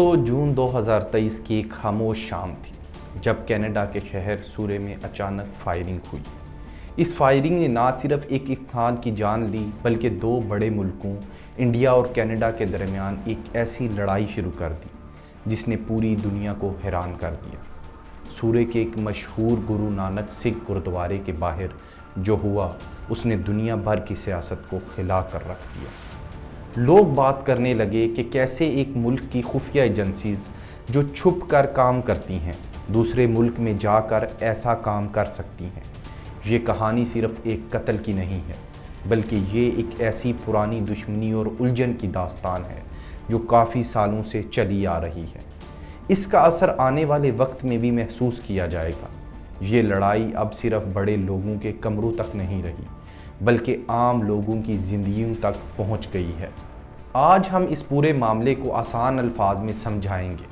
دوستو جون 2023 کی ایک خاموش شام تھی جب کینیڈا کے شہر سورے میں اچانک فائرنگ ہوئی۔ اس فائرنگ نے نہ صرف ایک انسان کی جان لی بلکہ دو بڑے ملکوں انڈیا اور کینیڈا کے درمیان ایک ایسی لڑائی شروع کر دی جس نے پوری دنیا کو حیران کر دیا۔ سورے کے ایک مشہور گرو نانک سکھ گردوارے کے باہر جو ہوا اس نے دنیا بھر کی سیاست کو ہلا کر رکھ دیا۔ لوگ بات کرنے لگے کہ کیسے ایک ملک کی خفیہ ایجنسیز جو چھپ کر کام کرتی ہیں دوسرے ملک میں جا کر ایسا کام کر سکتی ہیں۔ یہ کہانی صرف ایک قتل کی نہیں ہے بلکہ یہ ایک ایسی پرانی دشمنی اور الجھن کی داستان ہے جو کافی سالوں سے چلی آ رہی ہے۔ اس کا اثر آنے والے وقت میں بھی محسوس کیا جائے گا۔ یہ لڑائی اب صرف بڑے لوگوں کے کمروں تک نہیں رہی بلکہ عام لوگوں کی زندگیوں تک پہنچ گئی ہے۔ آج ہم اس پورے معاملے کو آسان الفاظ میں سمجھائیں گے۔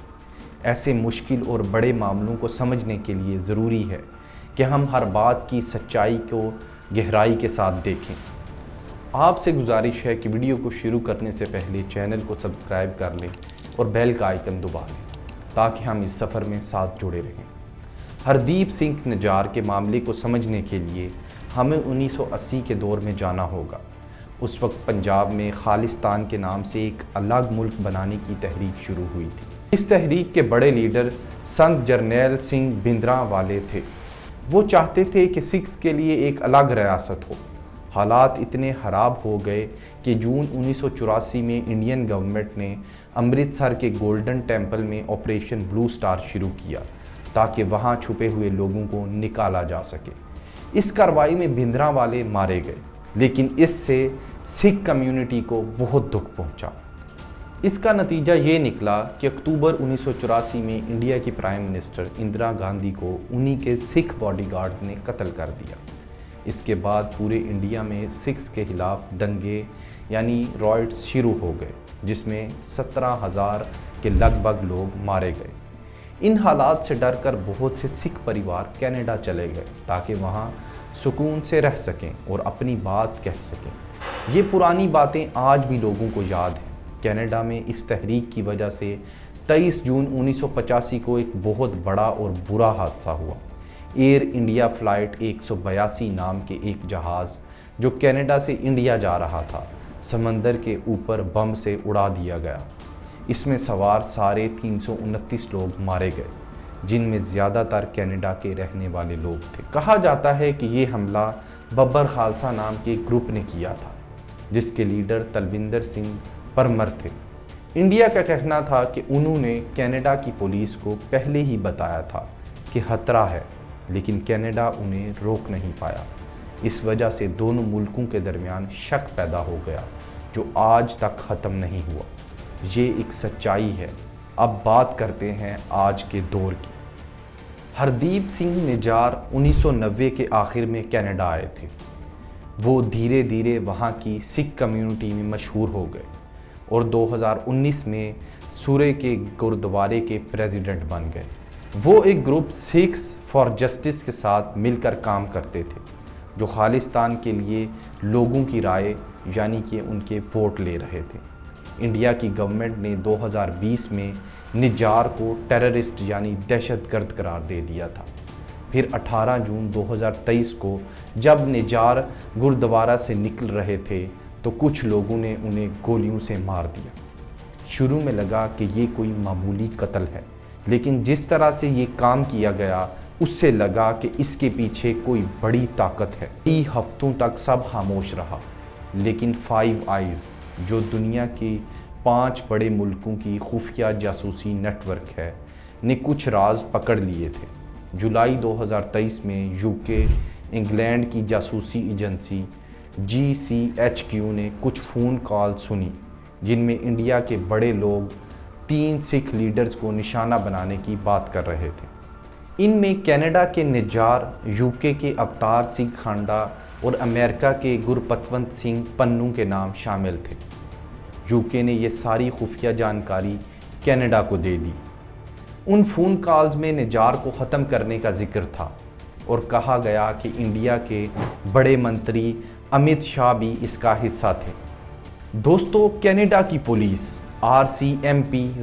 ایسے مشکل اور بڑے معاملوں کو سمجھنے کے لیے ضروری ہے کہ ہم ہر بات کی سچائی کو گہرائی کے ساتھ دیکھیں۔ آپ سے گزارش ہے کہ ویڈیو کو شروع کرنے سے پہلے چینل کو سبسکرائب کر لیں اور بیل کا آئیکن دبا لیں تاکہ ہم اس سفر میں ساتھ جڑے رہیں۔ ہردیپ سنگھ نجار کے معاملے کو سمجھنے کے لیے ہمیں 1980 کے دور میں جانا ہوگا۔ اس وقت پنجاب میں خالصتان کے نام سے ایک الگ ملک بنانے کی تحریک شروع ہوئی تھی۔ اس تحریک کے بڑے لیڈر سنت جرنیل سنگھ بھندرانوالے تھے۔ وہ چاہتے تھے کہ سکھز کے لیے ایک الگ ریاست ہو۔ حالات اتنے خراب ہو گئے کہ جون 1984 میں انڈین گورنمنٹ نے امرتسر کے گولڈن ٹیمپل میں آپریشن بلو سٹار شروع کیا تاکہ وہاں چھپے ہوئے لوگوں کو نکالا جا سکے۔ اس کارروائی میں بھندرانوالے مارے گئے لیکن اس سے سکھ کمیونٹی کو بہت دکھ پہنچا۔ اس کا نتیجہ یہ نکلا کہ اکتوبر 1984 میں انڈیا کی پرائم منسٹر اندرا گاندھی کو انہی کے سکھ باڈی گارڈز نے قتل کر دیا۔ اس کے بعد پورے انڈیا میں سکھز کے خلاف دنگے یعنی رائٹس شروع ہو گئے جس میں 17,000 کے لگ بھگ لوگ مارے گئے۔ ان حالات سے ڈر کر بہت سے سکھ پریوار کینیڈا چلے گئے تاکہ وہاں سکون سے رہ سکیں اور اپنی بات کہہ سکیں۔ یہ پرانی باتیں آج بھی لوگوں کو یاد ہیں۔ کینیڈا میں اس تحریک کی وجہ سے 23 جون 1985 کو ایک بہت بڑا اور برا حادثہ ہوا۔ ایئر انڈیا فلائٹ 182 نام کے ایک جہاز جو کینیڈا سے انڈیا جا رہا تھا سمندر کے اوپر بم سے اڑا دیا گیا۔ اس میں سوار سارے 329 لوگ مارے گئے جن میں زیادہ تر کینیڈا کے رہنے والے لوگ تھے۔ کہا جاتا ہے کہ یہ حملہ ببر خالصہ نام کے گروپ نے کیا تھا جس کے لیڈر تلوندر سنگھ پرمر تھے۔ انڈیا کا کہنا تھا کہ انہوں نے کینیڈا کی پولیس کو پہلے ہی بتایا تھا کہ خطرہ ہے لیکن کینیڈا انہیں روک نہیں پایا۔ اس وجہ سے دونوں ملکوں کے درمیان شک پیدا ہو گیا جو آج تک ختم نہیں ہوا۔ یہ ایک سچائی ہے۔ اب بات کرتے ہیں آج کے دور کی۔ ہردیپ سنگھ نجار 1990 کے آخر میں کینیڈا آئے تھے۔ وہ دھیرے دھیرے وہاں کی سکھ کمیونٹی میں مشہور ہو گئے اور 2019 میں سورے کے گردوارے کے پریزیڈنٹ بن گئے۔ وہ ایک گروپ سکھز فار جسٹس کے ساتھ مل کر کام کرتے تھے جو خالصتان کے لیے لوگوں کی رائے یعنی کہ ان کے ووٹ لے رہے تھے۔ انڈیا کی گورنمنٹ نے 2020 میں نجار کو ٹیررسٹ یعنی دہشت گرد قرار دے دیا تھا۔ پھر 18 جون 2023 کو جب نجار گردوارہ سے نکل رہے تھے تو کچھ لوگوں نے انہیں گولیوں سے مار دیا۔ شروع میں لگا کہ یہ کوئی معمولی قتل ہے لیکن جس طرح سے یہ کام کیا گیا اس سے لگا کہ اس کے پیچھے کوئی بڑی طاقت ہے۔ کئی ہفتوں تک سب خاموش رہا لیکن فائیو آئیز جو دنیا کے 5 بڑے ملکوں کی خفیہ جاسوسی نیٹ ورک ہے نے کچھ راز پکڑ لیے تھے۔ جولائی 2023 میں یوکے انگلینڈ کی جاسوسی ایجنسی GCHQ نے کچھ فون کال سنی جن میں انڈیا کے بڑے لوگ 3 سکھ لیڈرز کو نشانہ بنانے کی بات کر رہے تھے۔ ان میں کینیڈا کے نجار، یوکے کے اوتار سنگھ کھانڈا اور امریکہ کے گرپتونت سنگھ پنو کے نام شامل تھے۔ یوکے نے یہ ساری خفیہ جانکاری کینیڈا کو دے دی۔ ان فون کالز میں نجار کو ختم کرنے کا ذکر تھا اور کہا گیا کہ انڈیا کے بڑے منتری امت شاہ بھی اس کا حصہ تھے۔ دوستو، کینیڈا کی پولیس RCMP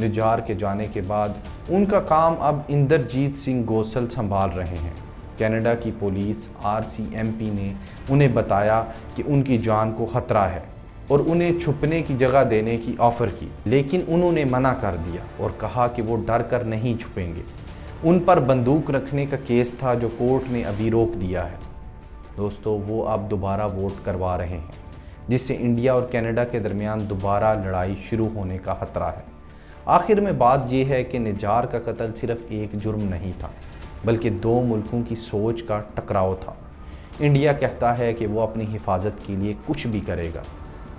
نجار کے جانے کے بعد ان کا کام اب اندرجیت سنگھ گوسل سنبھال رہے ہیں۔ کینیڈا کی پولیس RCMP نے انہیں بتایا کہ ان کی جان کو خطرہ ہے اور انہیں چھپنے کی جگہ دینے کی آفر کی، لیکن انہوں نے منع کر دیا اور کہا کہ وہ ڈر کر نہیں چھپیں گے۔ ان پر بندوق رکھنے کا کیس تھا جو کورٹ نے ابھی روک دیا ہے۔ دوستو، وہ اب دوبارہ ووٹ کروا رہے ہیں، جس سے انڈیا اور کینیڈا کے درمیان دوبارہ لڑائی شروع ہونے کا خطرہ ہے۔ آخر میں بات یہ ہے کہ نجار کا قتل صرف ایک جرم نہیں تھا، بلکہ دو ملکوں کی سوچ کا ٹکراؤ تھا۔ انڈیا کہتا ہے کہ وہ اپنی حفاظت کے لیے کچھ بھی کرے گا،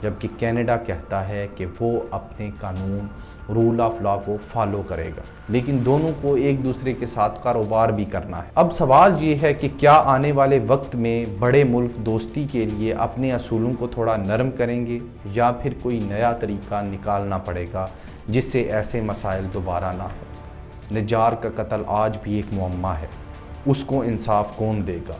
جبکہ کینیڈا کہتا ہے کہ وہ اپنے قانون، رول آف لا کو فالو کرے گا، لیکن دونوں کو ایک دوسرے کے ساتھ کاروبار بھی کرنا ہے۔ اب سوال یہ ہے کہ کیا آنے والے وقت میں بڑے ملک دوستی کے لیے اپنے اصولوں کو تھوڑا نرم کریں گے، یا پھر کوئی نیا طریقہ نکالنا پڑے گا جس سے ایسے مسائل دوبارہ نہ ہوں؟ نجار کا قتل آج بھی ایک معمہ ہے، اس کو انصاف کون دے گا،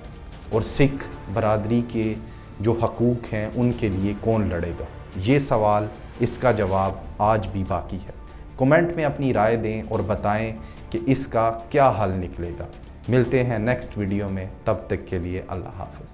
اور سکھ برادری کے جو حقوق ہیں ان کے لیے کون لڑے گا؟ یہ سوال، اس کا جواب آج بھی باقی ہے۔ کمنٹ میں اپنی رائے دیں اور بتائیں کہ اس کا کیا حل نکلے گا۔ ملتے ہیں نیکسٹ ویڈیو میں، تب تک کے لیے اللہ حافظ۔